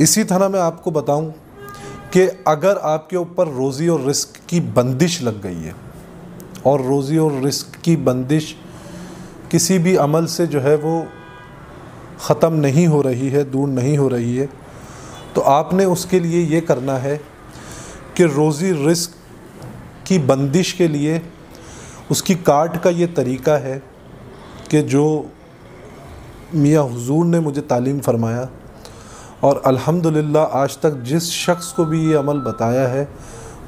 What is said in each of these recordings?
اسی طرح میں آپ کو بتاؤں کہ اگر آپ کے اوپر روزی اور رزق کی بندش لگ گئی ہے، اور روزی اور رزق کی بندش کسی بھی عمل سے جو ہے وہ ختم نہیں ہو رہی ہے، دور نہیں ہو رہی ہے، تو آپ نے اس کے لیے یہ کرنا ہے کہ روزی رزق کی بندش کے لیے اس کی کاٹ کا یہ طریقہ ہے کہ جو میاں حضور نے مجھے تعلیم فرمایا، اور الحمدللہ آج تک جس شخص کو بھی یہ عمل بتایا ہے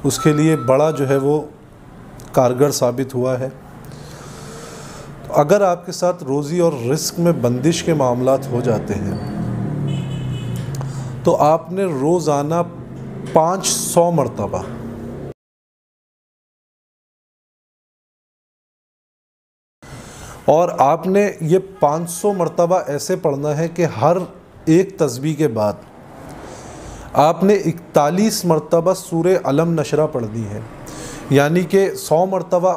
اس کے لیے بڑا جو ہے وہ کارگر ثابت ہوا ہے۔ اگر آپ کے ساتھ روزی اور رزق میں بندش کے معاملات ہو جاتے ہیں تو آپ نے روزانہ 500 مرتبہ اور آپ نے یہ 500 مرتبہ ایسے پڑھنا ہے کہ ہر ایک تسبیح کے بعد آپ نے 41 مرتبہ سورہ علم نشرہ پڑھنی ہے، یعنی کہ 100 مرتبہ،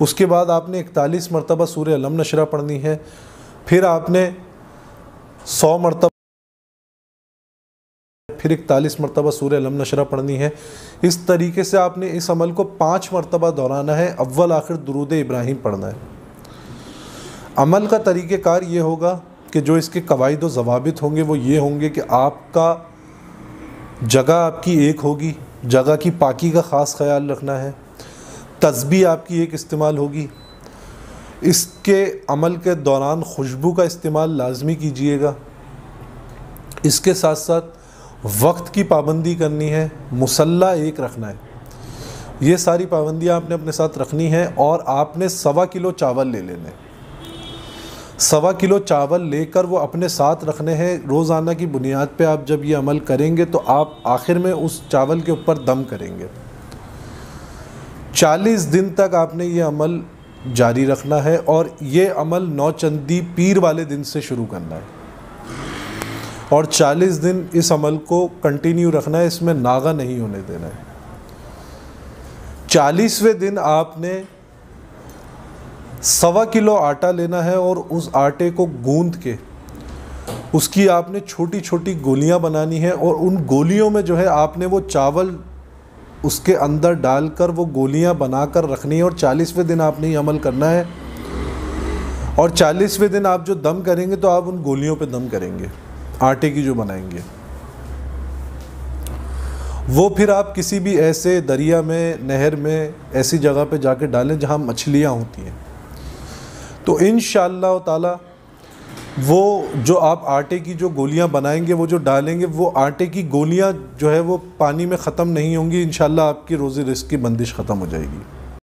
اس کے بعد آپ نے 41 مرتبہ سورہ علم نشرہ پڑھنی ہے، پھر آپ نے 100 مرتبہ، پھر 41 مرتبہ سورہ علم نشرہ پڑھنی ہے۔ اس طریقے سے آپ نے اس عمل کو 5 مرتبہ دہرانا ہے، اول آخر درود ابراہیم پڑھنا ہے۔ عمل کا طریقہ کار یہ ہوگا کہ جو اس کے قواعد و ضوابط ہوں گے وہ یہ ہوں گے کہ آپ کا جگہ آپ کی ایک ہوگی، جگہ کی پاکی کا خاص خیال رکھنا ہے، تسبیح آپ کی ایک استعمال ہوگی، اس کے عمل کے دوران خوشبو کا استعمال لازمی کیجئے گا، اس کے ساتھ ساتھ وقت کی پابندی کرنی ہے، مصلی ایک رکھنا ہے، یہ ساری پابندیاں آپ نے اپنے ساتھ رکھنی ہیں، اور آپ نے 1.25 کلو چاول لے لینے، 1.25 کلو چاول لے کر وہ اپنے ساتھ رکھنے ہیں۔ روزانہ کی بنیاد پہ آپ جب یہ عمل کریں گے تو آپ آخر میں اس چاول کے اوپر دم کریں گے۔ 40 دن تک آپ نے یہ عمل جاری رکھنا ہے، اور یہ عمل نوچندی پیر والے دن سے شروع کرنا ہے، اور 40 دن اس عمل کو کنٹینیو رکھنا ہے، اس میں ناغہ نہیں ہونے دینا ہے۔ 40ویں دن آپ نے 1.25 کلو آٹا لینا ہے، اور اس آٹے کو گوندھ کے اس کی آپ نے چھوٹی چھوٹی گولیاں بنانی ہیں، اور ان گولیوں میں جو ہے آپ نے وہ چاول اس کے اندر ڈال کر وہ گولیاں بنا کر رکھنی ہیں، اور 40ویں دن آپ نے یہ عمل کرنا ہے۔ اور 40ویں دن آپ جو دم کریں گے تو آپ ان گولیوں پہ دم کریں گے، آٹے کی جو بنائیں گے، وہ پھر آپ کسی بھی ایسے دریا میں، نہر میں، ایسی جگہ پہ جا کے ڈالیں جہاں مچھلیاں ہوتی ہیں، تو انشاءاللہ تعالی وہ جو آپ آٹے کی جو گولیاں بنائیں گے، وہ جو ڈالیں گے، وہ آٹے کی گولیاں جو ہے وہ پانی میں ختم نہیں ہوں گی، انشاءاللہ آپ کی روزی رزق کی بندش ختم ہو جائے گی۔